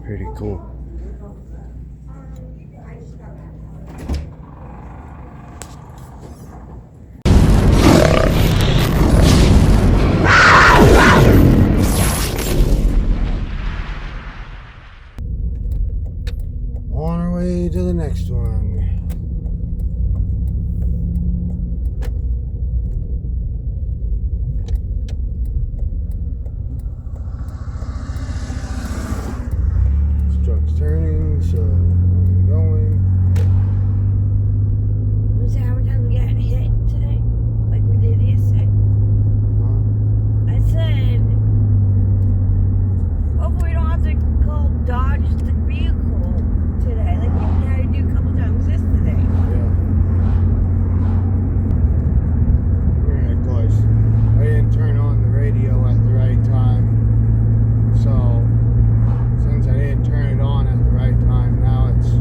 Pretty cool. On our way to the next one. Truck's turning, so I'm going. Was it how many times we got hit today? Like we did yesterday? Huh? I said, hopefully we don't have to call Dodge the vehicle today. Like we had to do a couple times yesterday. Yeah. Yeah, of course. I didn't turn on the radio at the right time. So, since I didn't turn it on at the right time, now it's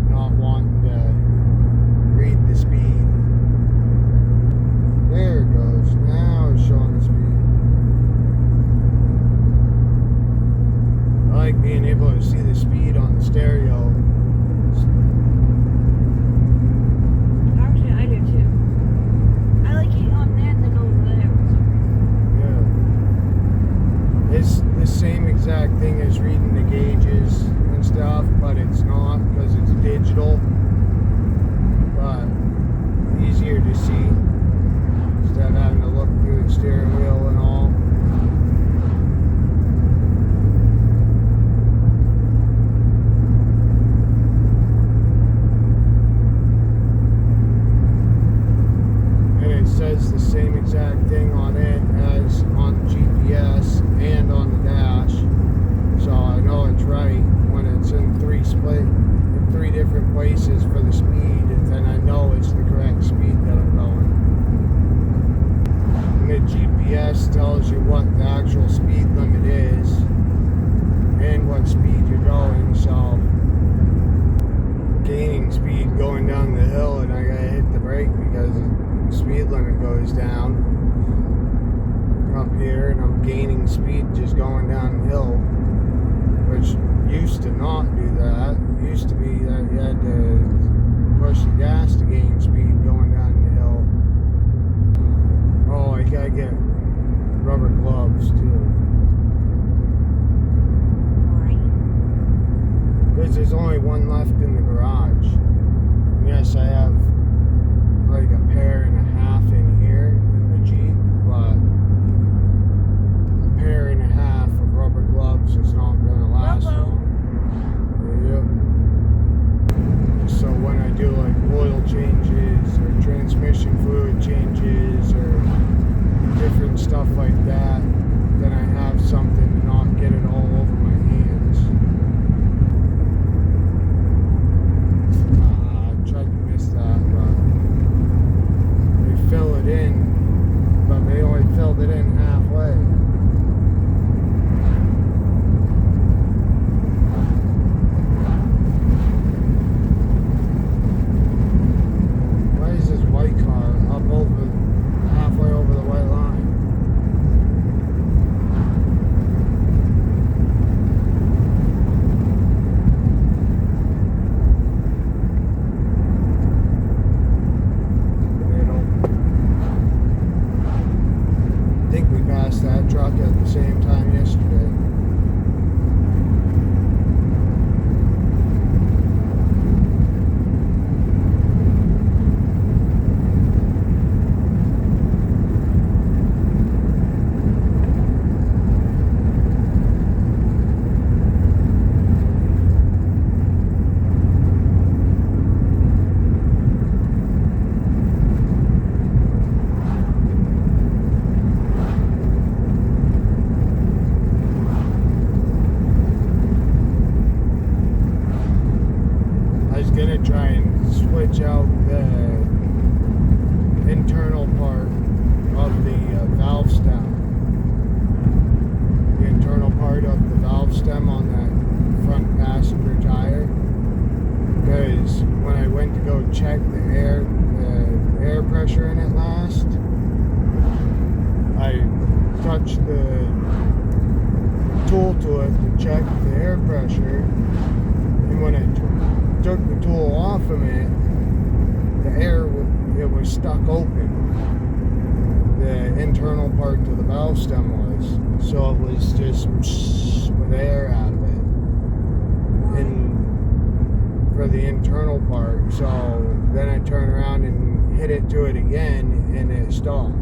not wanting to read the speed. There it goes. Now it's showing the speed. I like being able to see the speed on the stereo. Actually, I do too. I like it on there than over there. Yeah. It's the same exact thing as reading the gauges and stuff, but it's not because it's digital. But easier to see instead of having to look through the steering wheel and all. And it says the same exact thing on it as on the GPS and on the dash. So I know it's right when it's in three different places for the speed, and then I know it's the correct speed that I'm going. And the GPS tells you what the actual speed limit is and what speed you're going, so gaining speed going down the hill and I gotta hit the brake because the speed limit goes down up here, and I'm gaining speed just going downhill, which used to not do that. It used to be that you had to push the gas to gain speed going down the hill. Oh, I gotta get rubber gloves too. Because there's only one left in the garage. And yes, I have like a pair and a half in here in the Jeep, but a pair and a half of rubber gloves is not going to last long. Yep. So when I do like oil changes or transmission fluid changes or different stuff like that, then I have something to not get it all over my hands. I tried to miss that, but they fill it in, but they only filled it in halfway. Why is this white car up halfway over the white line? I think we passed that truck at the same time yesterday. Gonna try and switch out the internal part of the valve stem. The internal part of the valve stem on that front passenger tire. Because when I went to go check the air pressure in it last, touch the tool to it to check the air pressure, and when I took the tool off of it, the air it was stuck open. The internal part to the valve stem was, so it was just with air out of it, and for the internal part. So then I turned around and hit it to it again, and it stopped.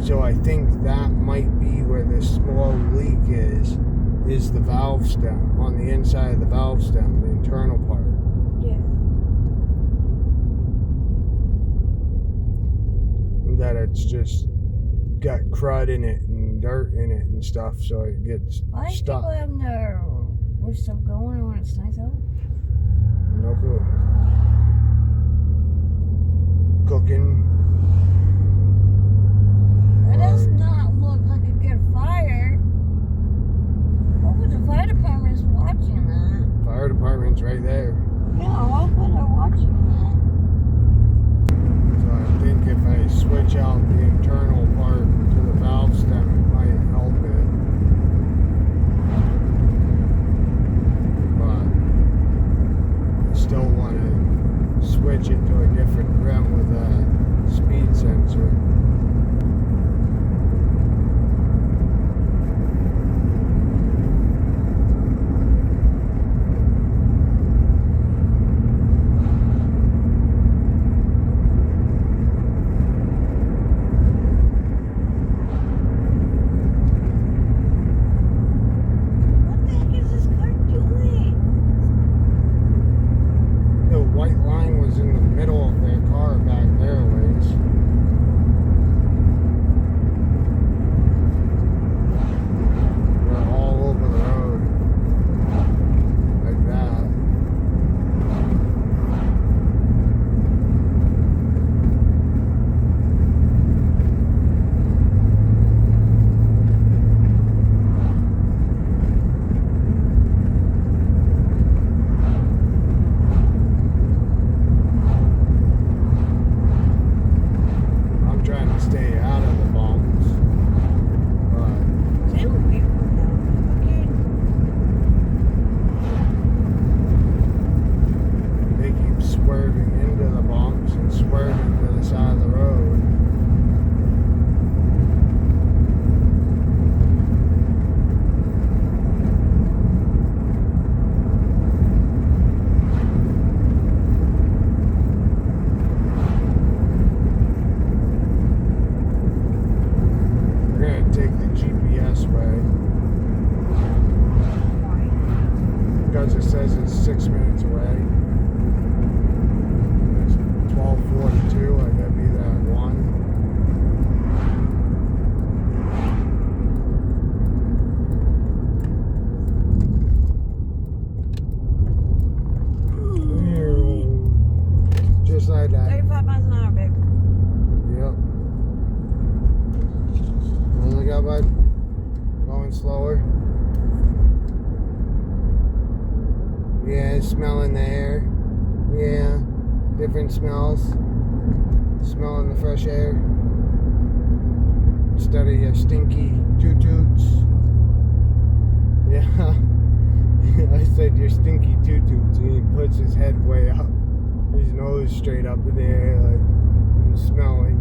So I think that might be where this small leak is the valve stem, on the inside of the valve stem, the internal part. Yeah. That it's just got crud in it and dirt in it and stuff, so it gets Why do stuck. people have their roof stuff going when it's nice out? No clue. Cooking. That does not look like a good fire. Hopefully the fire department's watching that. Fire department's right there. Yeah, hopefully they're watching that. So I think if I switch out the internal part to the valve stem, it might help it. But I still want to switch it to a different rim with a speed sensor. What the heck is this car doing? The white line was in the middle of their car back there a ways. They're all over the road. Like that. I'm trying to stay out of the bumps. But Same with me. Okay. they keep swerving into the bumps and swerving to the side of the road. We're gonna take the GPS way Why? because it says it's 6 minutes away. It's 12:42. I gotta be there at 1. Just like that. 35 miles an hour, babe. Yep. Well, look out, bud. Going slower. Yeah, smelling the air. Yeah. Different smells. Smelling the fresh air. Instead of your stinky toot-toots. Yeah. I said your stinky toot-toots. And he puts his head way up. His nose straight up in the air, like smelling.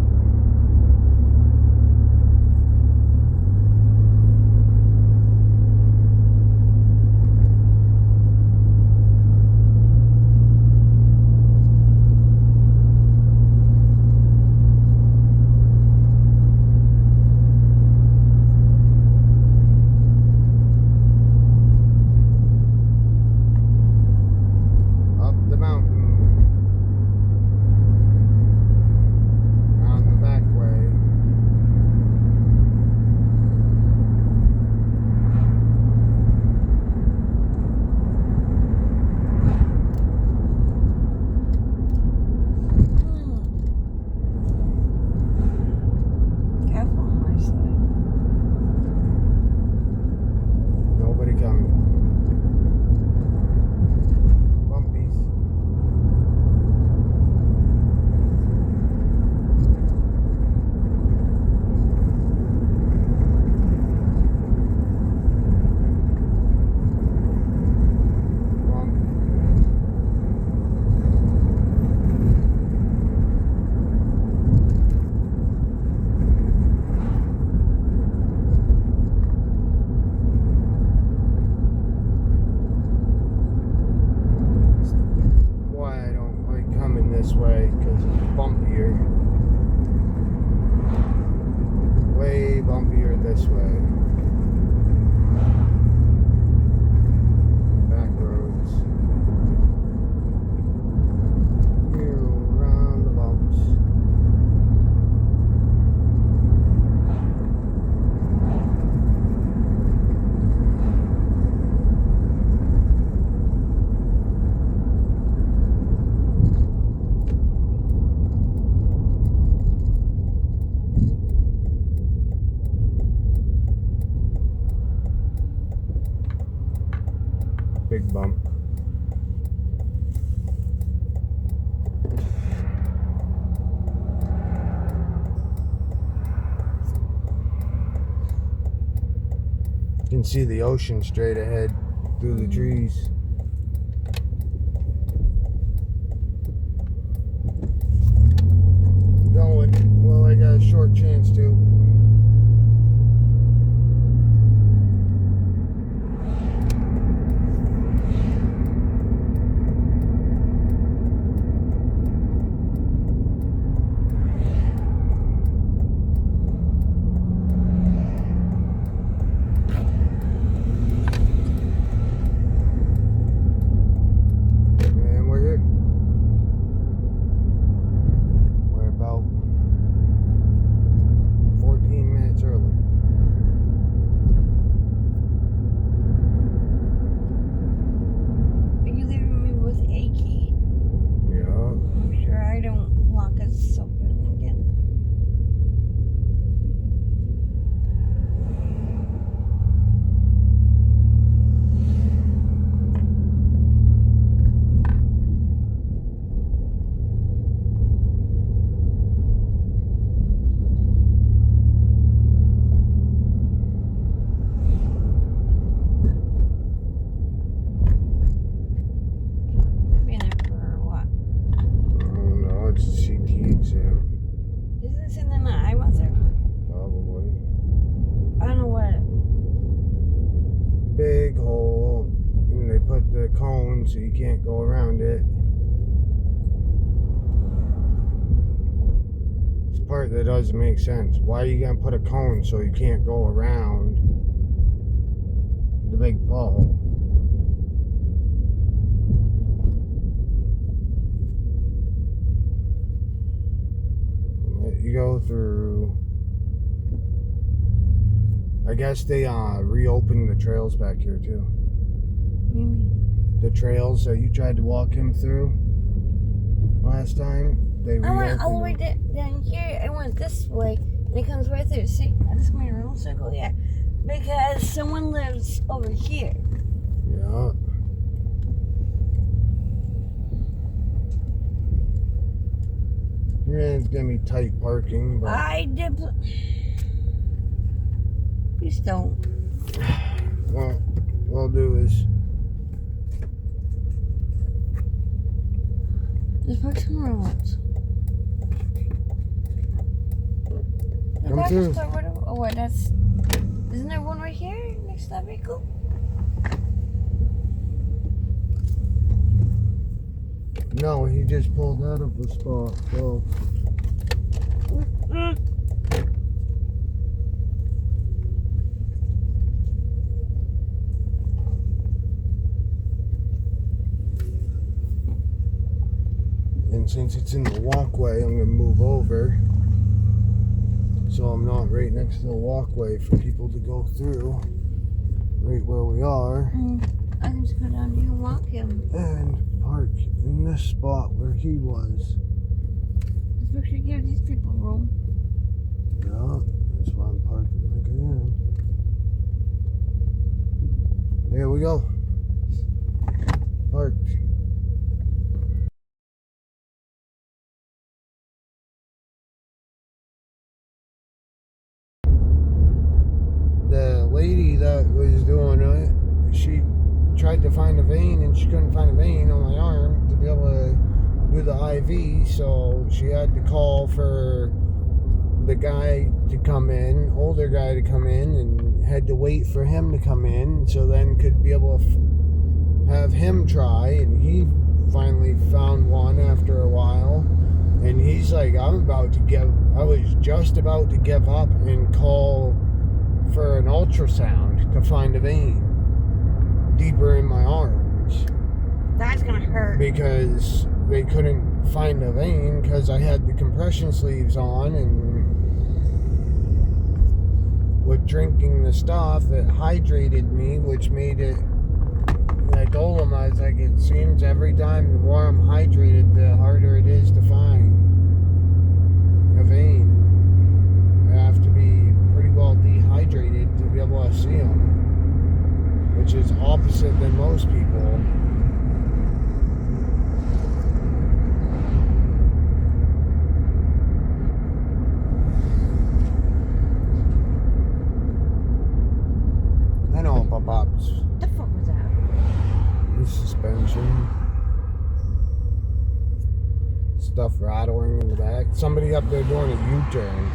Up the mountain. can see the ocean straight ahead through the trees. Going. Well, I got a short chance to. Big hole, and they put the cone so you can't go around it. It's the part that doesn't make sense. Why are you gonna put a cone so you can't go around the big ball? Let you go through. I guess they reopened the trails back here too. Maybe. The trails that you tried to walk him through last time, they reopened. I went all the way down here. I went this way, and it comes right through. See, I just made a little circle here because someone lives over here. Yeah. Yeah, it's gonna be tight parking, but I did. Please don't. Well, what I'll do is just park somewhere else. come through. Oh, what? That's. Isn't there one right here next to that vehicle? No, he just pulled out of the spot. So. And since it's in the walkway, I'm going to move over so I'm not right next to the walkway for people to go through right where we are. I can just go down here and walk him. And park in this spot where he was. Just make sure you give these people room. Yeah, that's why I'm parking like I am. There we go. Parked. The lady that was doing it, she tried to find a vein and she couldn't find a vein on my arm to be able to do the IV, so she had to call for the guy to come in, older guy to come in, and had to wait for him to come in so then could be able to have him try, and he finally found one after a while, and he's like, I was just about to give up and call for an ultrasound to find a vein deeper in my arms. That's gonna hurt. Because they couldn't find a vein because I had the compression sleeves on, and with drinking the stuff, it hydrated me, which made it, I told him, I was like, it seems every time the more I'm hydrated, the harder it is to find a vein. I have to be pretty well dehydrated to be able to see them, which is opposite than most people. I know somebody up there doing a U-turn.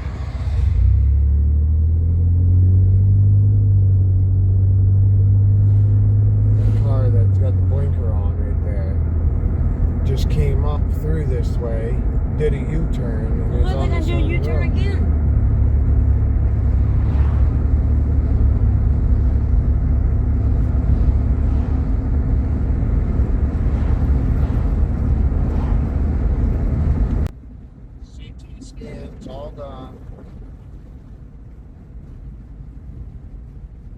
The car that's got the blinker on right there just came up through this way, did a U-turn. And Well, they're gonna do a U-turn again. CT scans all done.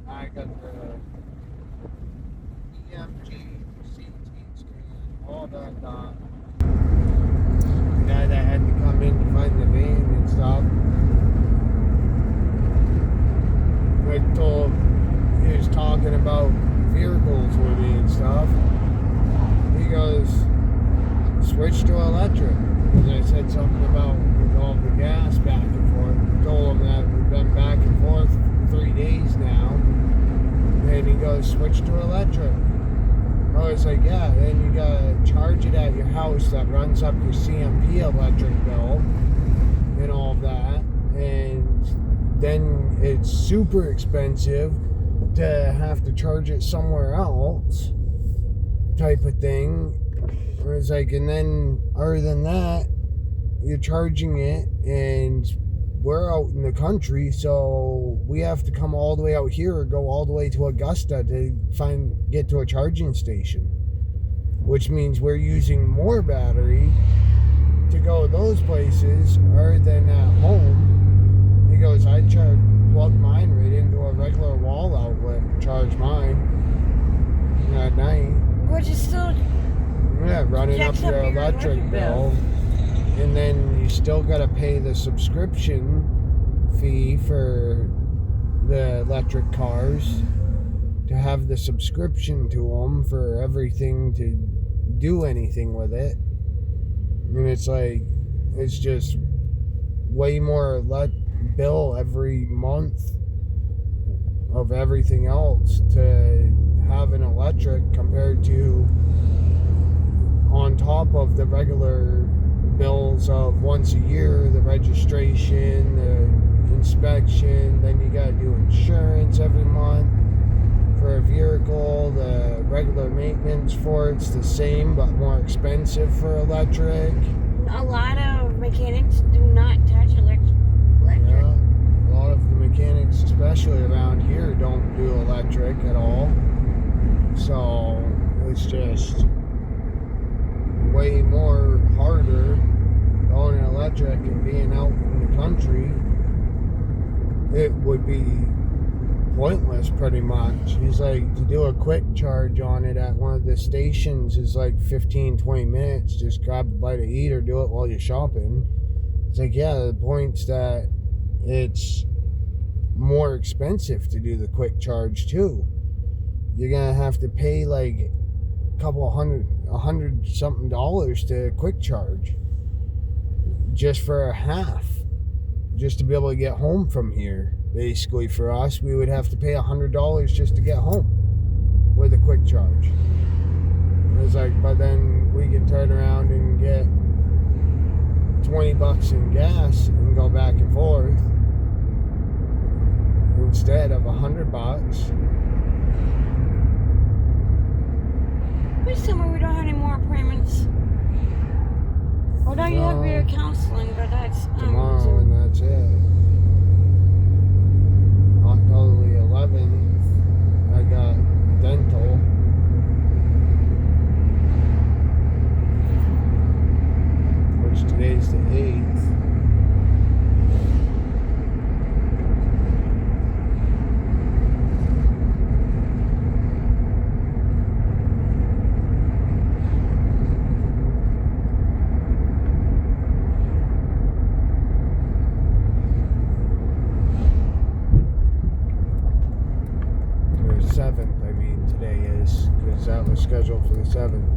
I got the EMG, CT scan, all that done. The guy that had to come in to find the van and stuff, I told him, he was talking about vehicles with me and stuff. He goes, switch to electric. And I said something about with all the gas back and forth. Told him that we've been back and forth for 3 days now. And he goes, switch to electric. I was like, yeah, then you gotta charge it at your house. That runs up your CMP electric bill and all of that. And then it's super expensive to have to charge it somewhere else, type of thing. It was like, and then other than that, you're charging it, and we're out in the country, so we have to come all the way out here or go all the way to Augusta to get to a charging station, which means we're using more battery to go those places other than at home. He goes, I plug mine right into a regular wall outlet and charge mine at night. Which is still running up your electric bill. And then you still got to pay the subscription fee for the electric cars to have the subscription to them for everything to do anything with it. And it's like, it's just way more bill every month of everything else to have an electric compared to on top of the regular bills of once a year, the registration, the inspection, then you gotta do insurance every month for a vehicle, the regular maintenance for it's the same but more expensive for electric. A lot of mechanics do not touch electric. Yeah, a lot of the mechanics, especially around here, don't do electric at all. So it's just way more harder going electric and being out in the country. It would be pointless pretty much. He's like, to do a quick charge on it at one of the stations is like 15-20 minutes. Just grab a bite to eat or do it while you're shopping. It's like, yeah, the point's that it's more expensive to do the quick charge too. You're gonna have to pay like $100 something to quick charge just for a half, just to be able to get home from here. Basically for us, we would have to pay $100 just to get home with a quick charge. It was like, but then we can turn around and get $20 in gas and go back and forth instead of $100. Please tell me we don't have any more appointments. Well, don't you have your counseling, but that's tomorrow and that's it. October 11th, I got dental. Which today's the 8th. That was scheduled for the 7th.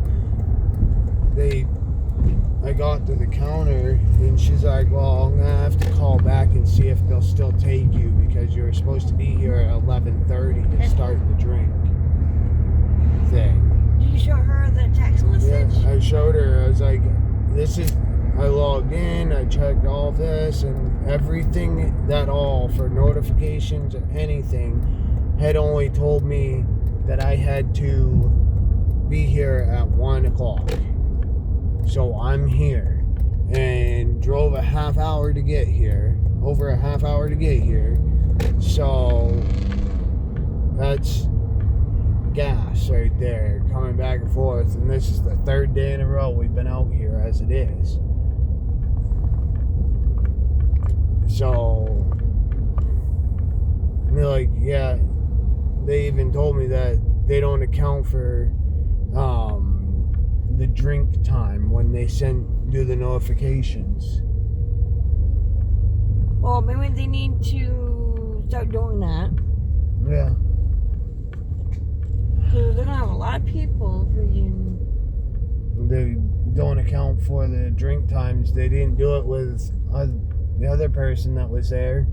I got to the counter and she's like, well, I'm gonna have to call back and see if they'll still take you because you're supposed to be here at 11:30 to start the drink thing. Did you show her the text message? Yeah, I showed her. I was like, I logged in, I checked all this, and everything that all for notifications or anything had only told me that I had to be here at 1 o'clock. So I'm here and drove a half hour to get here, over a half hour to get here. So that's gas right there, coming back and forth. And this is the third day in a row we've been out here as it is. So they're like, yeah, they even told me that they don't account for the drink time when they do the notifications. Well, maybe they need to start doing that. Yeah. Because they're going to have a lot of people freaking... They don't account for the drink times. They didn't do it with the other person that was there.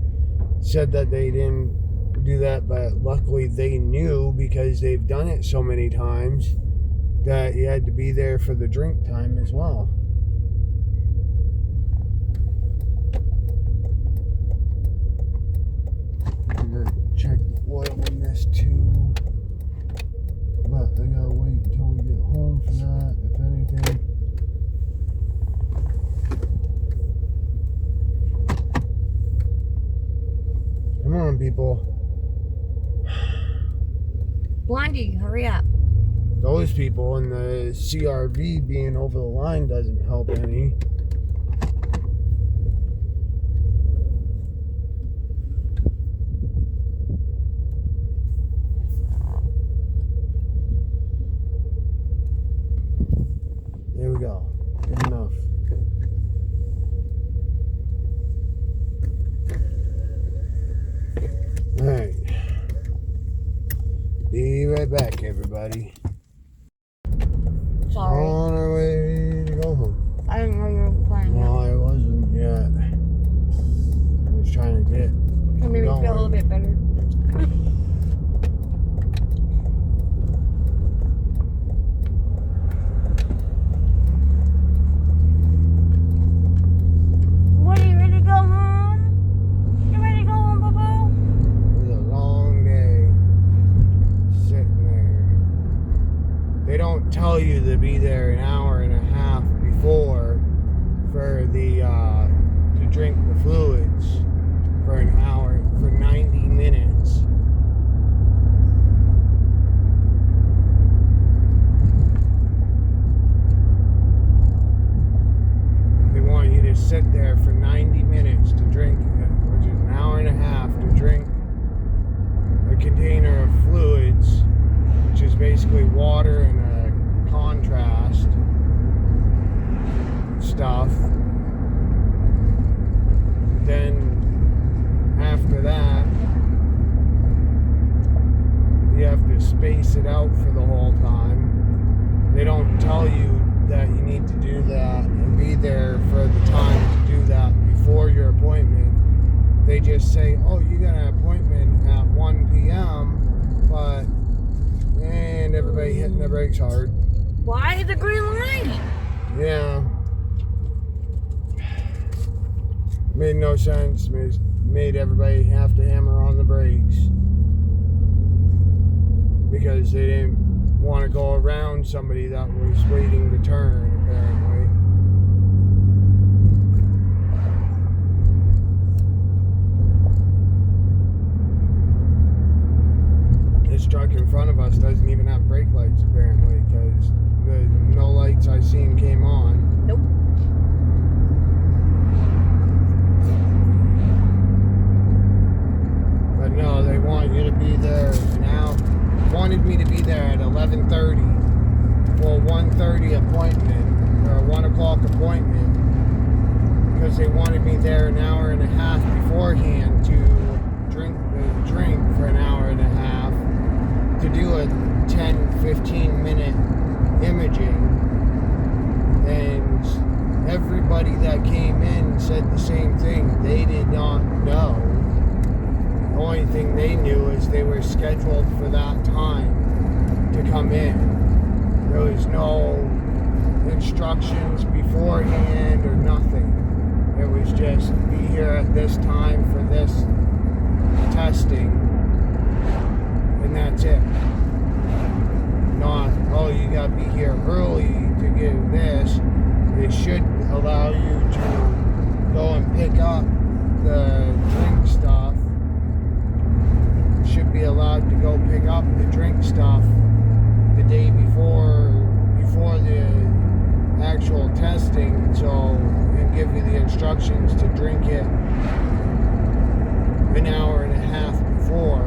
Said that they didn't do that, but luckily they knew because they've done it so many times that you had to be there for the drink time as well. I'm gonna check the oil in this too, but I gotta wait until we get home for that, if anything. Come on, people. Blondie, hurry up. Those people and the CRV being over the line doesn't help any. There we go. Good enough. Alright. Be right back, everybody. Sorry. On our way to go home. I didn't know you were playing. No, I wasn't yet. I was trying to get Can maybe going. feel a little bit better. What, are you ready to go home? You ready to go home, Boo-Boo? It was a long day sitting there. They don't tell you to be there an hour and a half before for the to drink the fluids for an hour, for 90 minutes. They want you to sit there for 90 minutes to drink, which is an hour and a half to drink a container of fluids, which is basically water and a contrast stuff. Then after that, you have to space it out for the whole time. They don't tell you that you need to do that and be there for the time to do that before your appointment. They just say, oh, you got an appointment at 1 p.m., but, and everybody hitting their brakes hard. Why the green light? Yeah. Made no sense. Made everybody have to hammer on the brakes because they didn't want to go around somebody that was waiting to turn, apparently. This truck in front of us doesn't even have brake lights, apparently, because no lights I seen came on. Nope. But no, they want you to be there now. Wanted me to be there at 11:30 for a 1:30 appointment, or a 1 o'clock appointment, because they wanted me there an hour and a half beforehand to drink the drink for an hour and a half, to do a 10-15 minute imaging. And everybody that came in said the same thing. They did not know. The only thing they knew is they were scheduled for that time to come in. There was no instructions beforehand or nothing. It was just be here at this time for this testing, and that's it. Not, oh, you gotta be here early to get this. It should allow you to go and pick up the drink stuff. Should be allowed to go pick up the drink stuff the day before the actual testing, so, and give you the instructions to drink it an hour and a half before.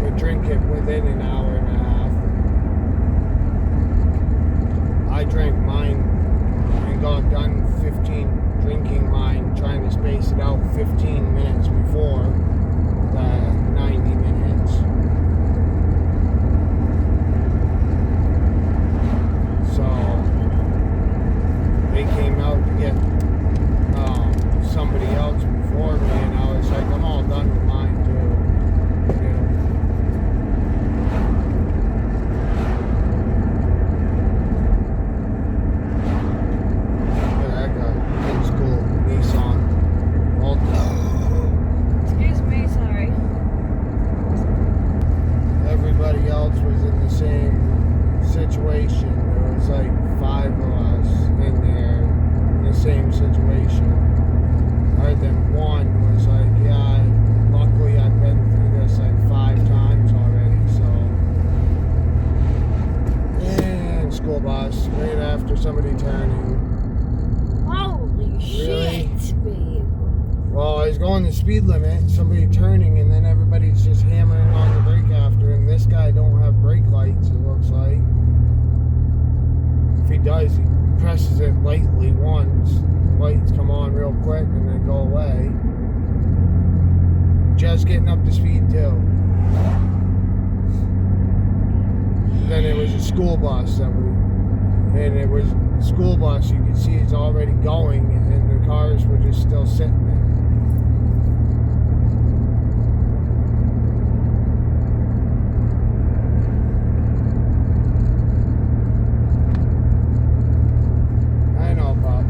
But drink it within an hour and a half. I drank mine and got done drinking mine, trying to space it out 15 minutes before the 90 minutes. So they came out to get somebody else before me, and I was like, I'm all done with mine too. Somebody turning. Holy shit, babe. Well, I was going the speed limit, somebody turning, and then everybody's just hammering on the brake after, and this guy don't have brake lights, it looks like. If he does, he presses it lightly once. The lights come on real quick and then go away. Just getting up to speed too. Then it was a school bus and it was a school bus, you could see it's already going, and the cars were just still sitting there. I know, Pop.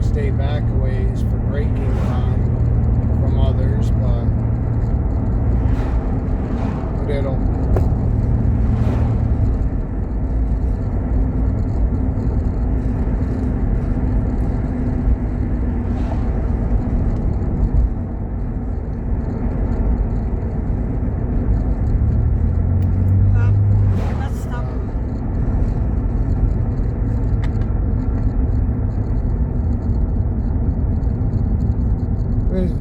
Stay back a ways for braking time from others, but it'll. There's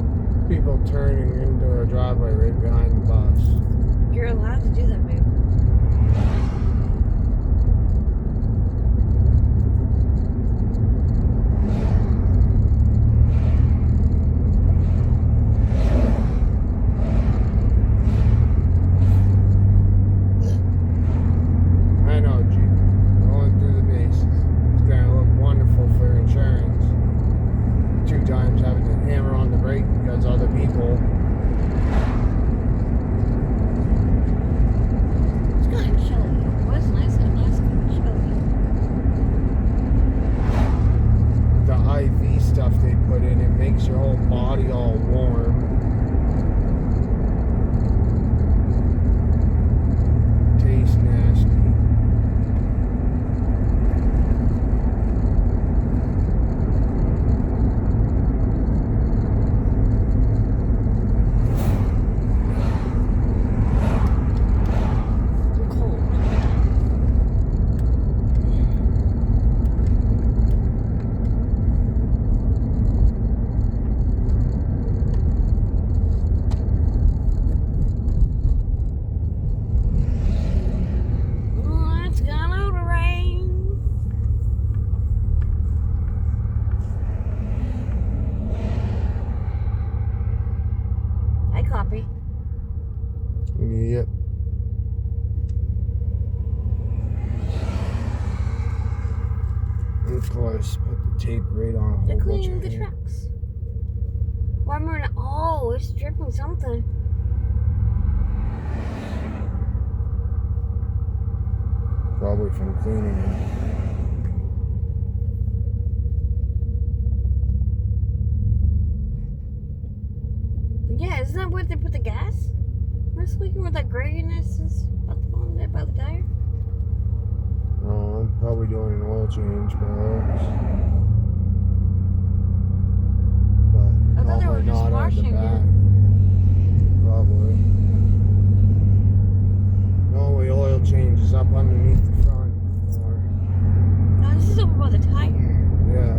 people turning into a driveway right behind the bus. You're allowed to do that And of course, put the tape right on a whole They're bunch cleaning of the hair. tracks. Why am I? Oh, it's dripping something. Probably from cleaning it. Yeah, isn't that where they put the gas? Am I speaking with that grayness is at the bottom there by the tire? Oh, I'm probably doing an oil change, perhaps. But I thought they were probably just not at the washing back. it. Probably. No, the oil change is up underneath the front. Or, No, this is over by the tire. yeah.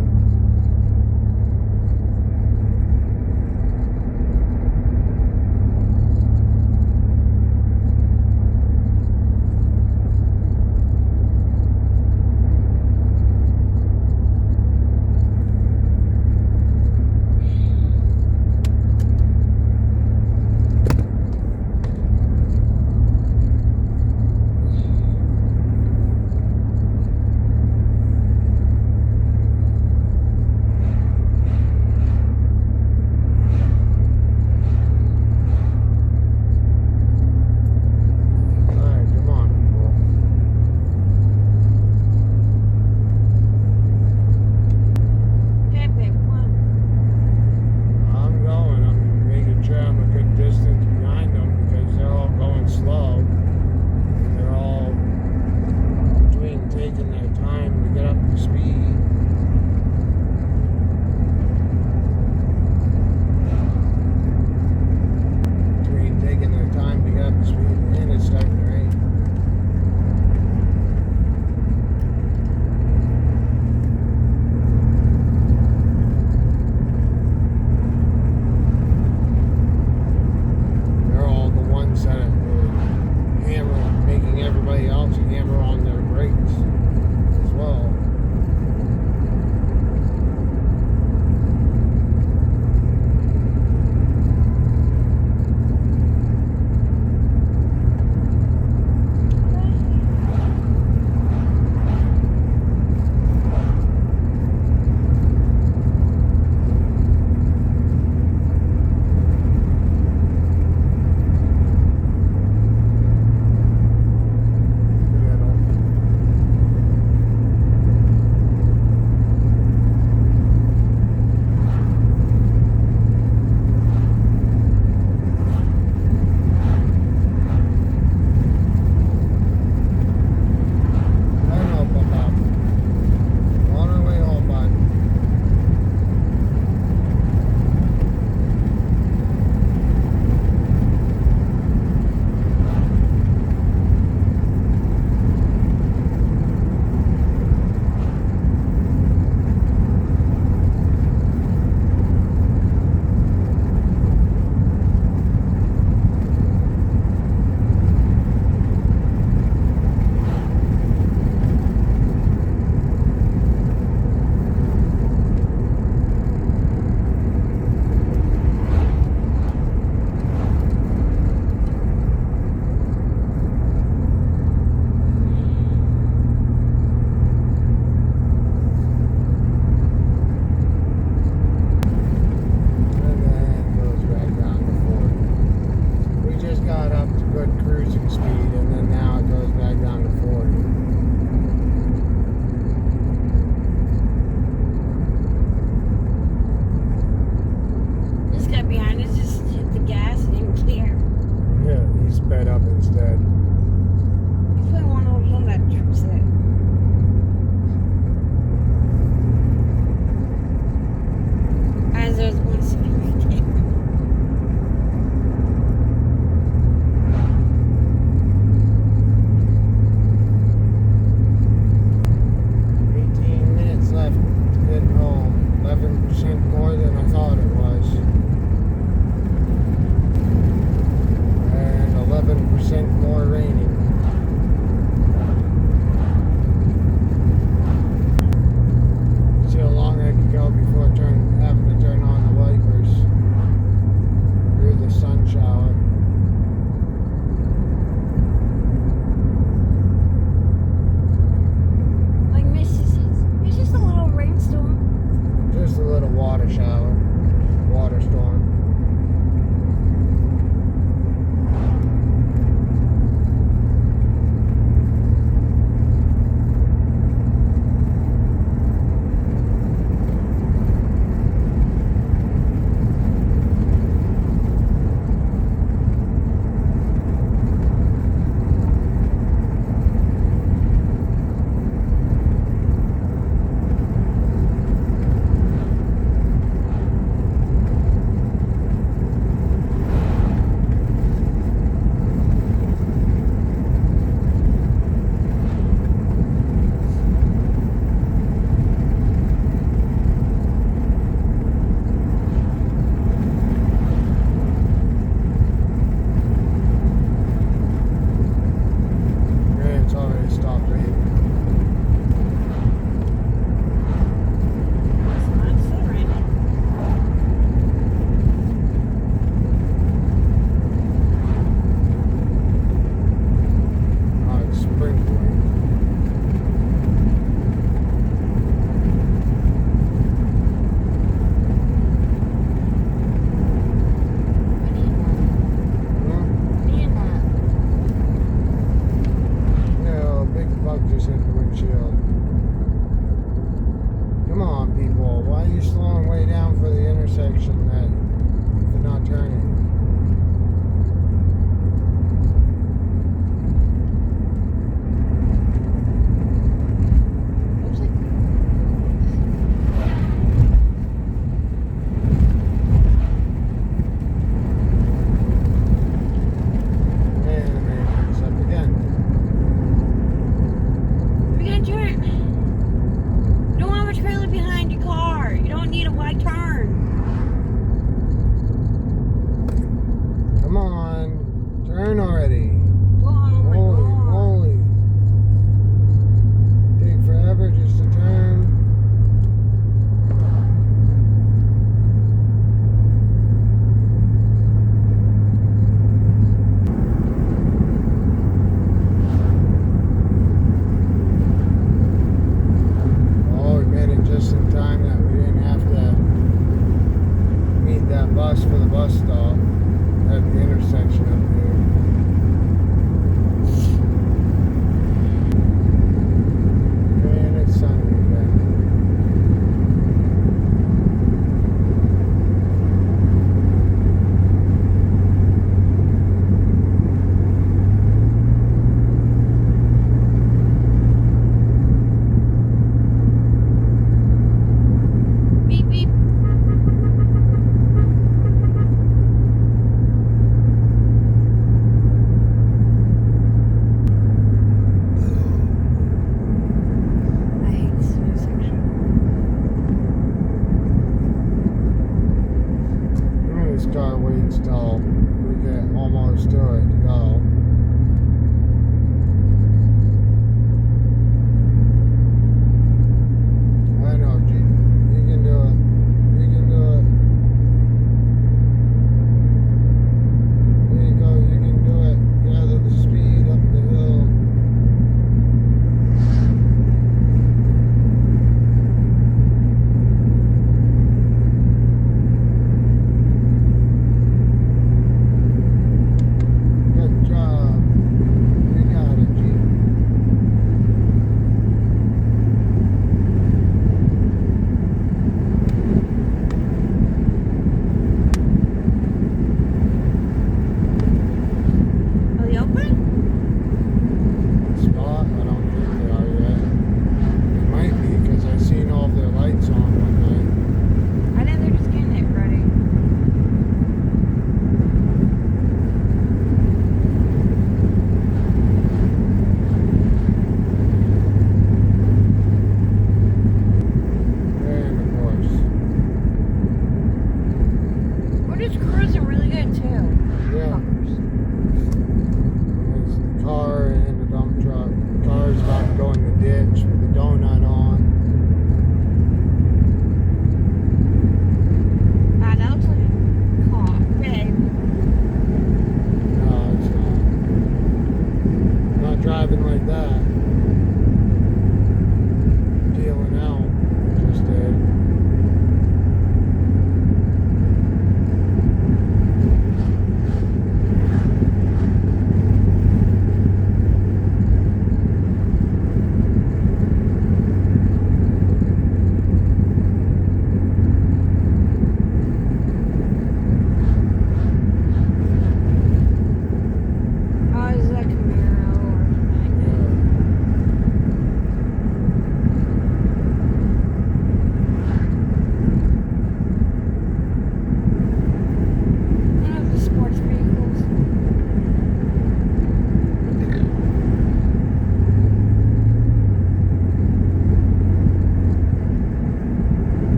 nothing like that.